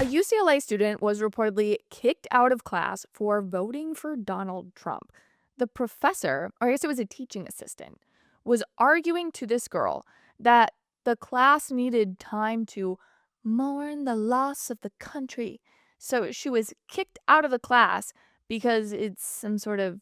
UCLA student was reportedly kicked out of class for voting for Donald Trump. The professor, or I guess it was a teaching assistant, was arguing to this girl that the class needed time to mourn the loss of the country. So she was kicked out of the class because it's some sort of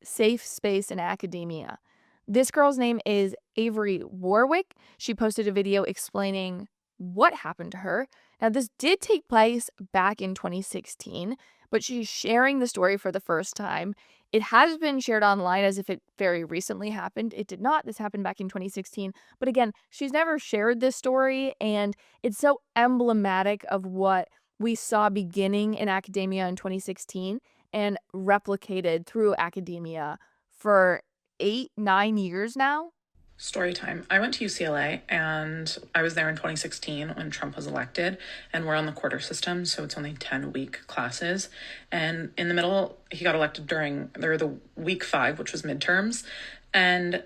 safe space in academia. This girl's name is Avery Warwick. She posted a video explaining what happened to her. Now, this did take place back in 2016, but she's sharing the story for the first time. It has been shared online as if it very recently happened. It did not. This happened back in 2016. But again, she's never shared this story, and it's so emblematic of what we saw beginning in academia in 2016 and replicated through academia for 8, 9 years now. Story time. I went to UCLA and I was there in 2016 when Trump was elected, and we're on the quarter system, so it's only 10-week classes. And in the middle, he got elected during the week 5, which was midterms. And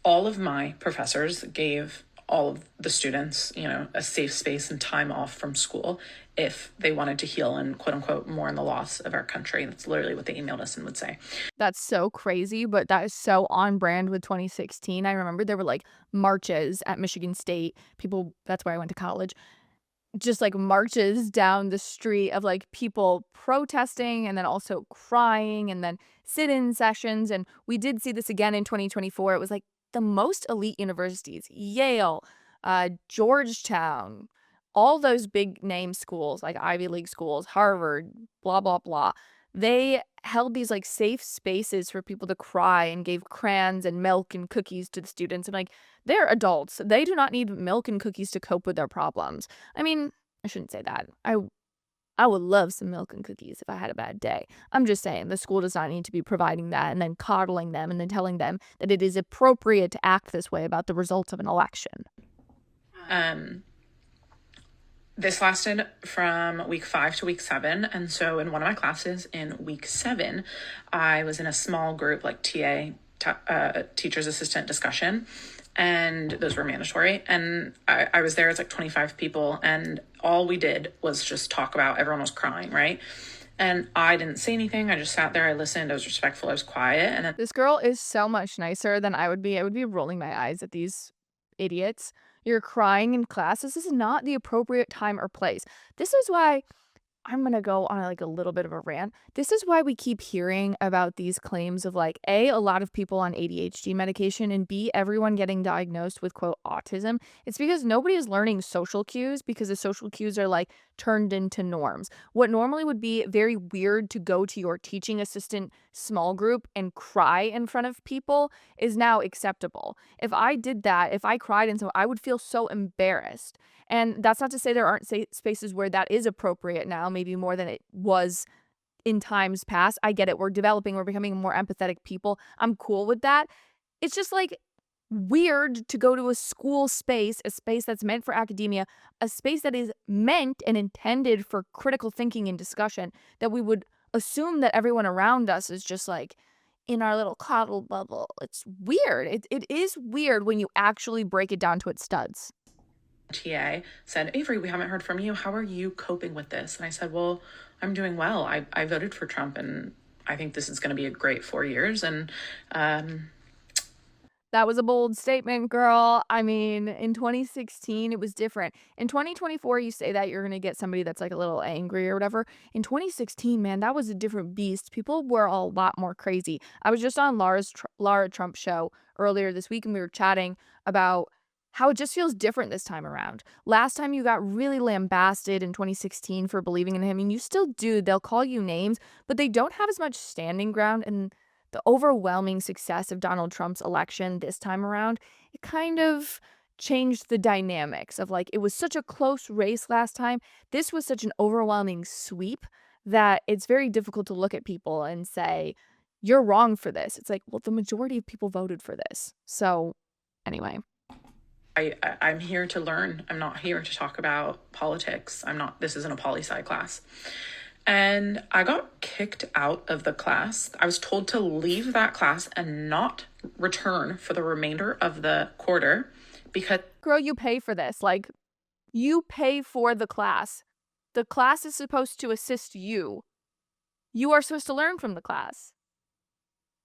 all of my professors gave all of the students, a safe space and time off from school if they wanted to heal and quote unquote mourn the loss of our country. That's literally what they emailed us and would say. That's so crazy, but that is so on brand with 2016. I remember there were like marches at Michigan State. People, that's where I went to college. Just like marches down the street of like people protesting and then also crying and then sit-in sessions. And we did see this again in 2024. It was like the most elite universities, Yale, Georgetown, all those big name schools like Ivy League schools, Harvard, blah, blah, blah. They held these like safe spaces for people to cry and gave crayons and milk and cookies to the students. And like, they're adults. They do not need milk and cookies to cope with their problems. I mean, I shouldn't say that. I would love some milk and cookies if I had a bad day. I'm just saying the school does not need to be providing that and then coddling them and then telling them that it is appropriate to act this way about the results of an election. This lasted from week 5 to week 7. And so in one of my classes in week 7, I was in a small group like teacher's assistant discussion. And those were mandatory. And I was there, it's like 25 people. And all we did was just talk about, everyone was crying, right? And I didn't say anything. I just sat there. I listened. I was respectful. I was quiet. And then This girl is so much nicer than I would be. I would be rolling my eyes at these idiots. You're crying in class. This is not the appropriate time or place. This is why I'm going to go on like a little bit of a rant. This is why we keep hearing about these claims of like, A, a lot of people on ADHD medication, and B, everyone getting diagnosed with quote autism. It's because nobody is learning social cues because the social cues are like turned into norms. What normally would be very weird to go to your teaching assistant small group and cry in front of people is now acceptable. If I did that, if I cried and so I would feel so embarrassed. And that's not to say there aren't spaces where that is appropriate now, maybe more than it was in times past. I get it. We're developing, we're becoming more empathetic people. I'm cool with that. It's just like weird to go to a school space, a space that's meant for academia, a space that is meant and intended for critical thinking and discussion, that we would assume that everyone around us is just like in our little coddle bubble. It's weird. It is weird when you actually break it down to its studs. TA said, Avery, we haven't heard from you. How are you coping with this? And I said, well, I'm doing well. I voted for Trump, and I think this is going to be a great 4 years. And That was a bold statement, girl. I mean, in 2016, it was different. In 2024, you say that you're going to get somebody that's like a little angry or whatever. In 2016, man, that was a different beast. People were a lot more crazy. I was just on Lara Trump's show earlier this week, and we were chatting about how it just feels different this time around. Last time you got really lambasted in 2016 for believing in him, and you still do. They'll call you names, but they don't have as much standing ground. And the overwhelming success of Donald Trump's election this time around, it kind of changed the dynamics of like, it was such a close race last time. This was such an overwhelming sweep that it's very difficult to look at people and say, you're wrong for this. It's like, well, the majority of people voted for this. So anyway. I'm here to learn. I'm not here to talk about politics. This isn't a poli-sci class. And I got kicked out of the class. I was told to leave that class and not return for the remainder of the quarter because... Girl, you pay for this. Like, you pay for the class. The class is supposed to assist you. You are supposed to learn from the class.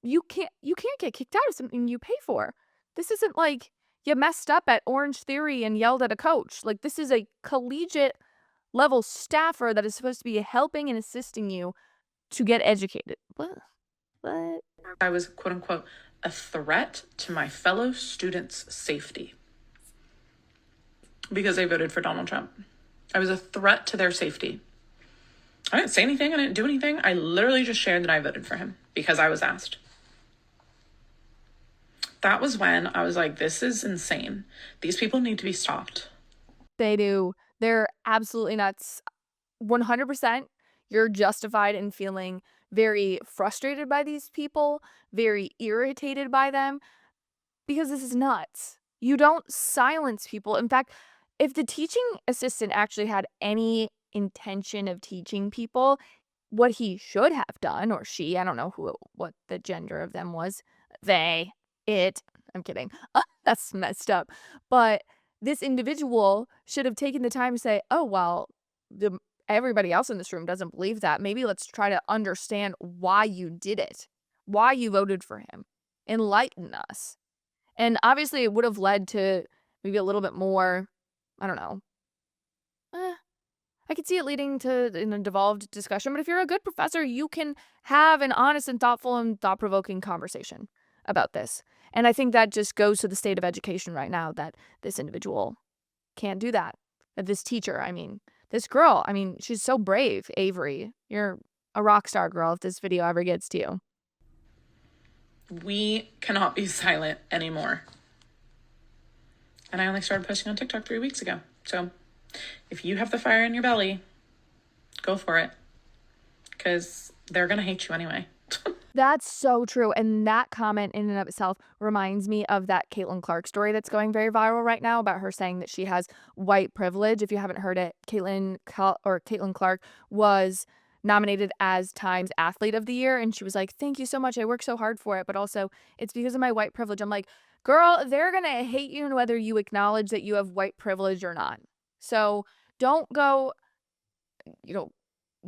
You can't get kicked out of something you pay for. This isn't like you messed up at Orange Theory and yelled at a coach. Like, this is a collegiate level staffer that is supposed to be helping and assisting you to get educated. What? I was, quote unquote, a threat to my fellow students' safety because they voted for Donald Trump. I was a threat to their safety. I didn't say anything. I didn't do anything. I literally just shared that I voted for him because I was asked. That was when I was like, this is insane. These people need to be stopped. They do. They're absolutely nuts. 100%. You're justified in feeling very frustrated by these people, very irritated by them, because this is nuts. You don't silence people. In fact, if the teaching assistant actually had any intention of teaching people, what he should have done, or she, I don't know what the gender of them was, they, it, I'm kidding. That's messed up. But this individual should have taken the time to say, oh, well, everybody else in this room doesn't believe that. Maybe let's try to understand why you did it, why you voted for him. Enlighten us. And obviously, it would have led to maybe a little bit more, I don't know. I could see it leading to a devolved discussion. But if you're a good professor, you can have an honest and thoughtful and thought-provoking conversation about this. And I think that just goes to the state of education right now, that this individual can't do that. That this teacher, this girl, she's so brave, Avery. You're a rock star, girl, if this video ever gets to you. We cannot be silent anymore. And I only started posting on TikTok 3 weeks ago. So if you have the fire in your belly, go for it. Because they're going to hate you anyway. That's so true. And that comment in and of itself reminds me of that Caitlin Clark story that's going very viral right now about her saying that she has white privilege. If you haven't heard it, Caitlin Clark was nominated as Times Athlete of the Year. And she was like, thank you so much. I worked so hard for it. But also, it's because of my white privilege. I'm like, girl, they're going to hate you whether you acknowledge that you have white privilege or not. So don't go,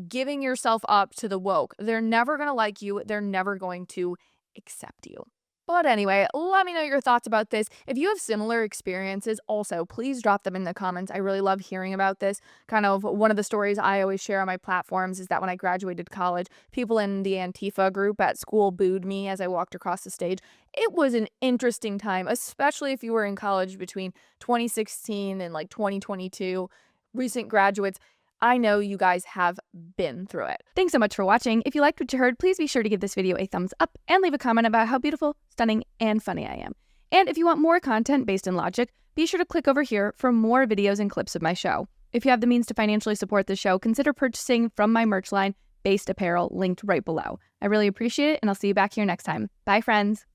giving yourself up to the woke. They're never going to like you. They're never going to accept you. But anyway, let me know your thoughts about this. If you have similar experiences, also, please drop them in the comments. I really love hearing about this. Kind of one of the stories I always share on my platforms is that when I graduated college, people in the Antifa group at school booed me as I walked across the stage. It was an interesting time, especially if you were in college between 2016 and 2022. Recent graduates, I know you guys have been through it. Thanks so much for watching. If you liked what you heard, please be sure to give this video a thumbs up and leave a comment about how beautiful, stunning, and funny I am. And if you want more content based in logic, be sure to click over here for more videos and clips of my show. If you have the means to financially support the show, consider purchasing from my merch line, Based Apparel, linked right below. I really appreciate it, and I'll see you back here next time. Bye, friends.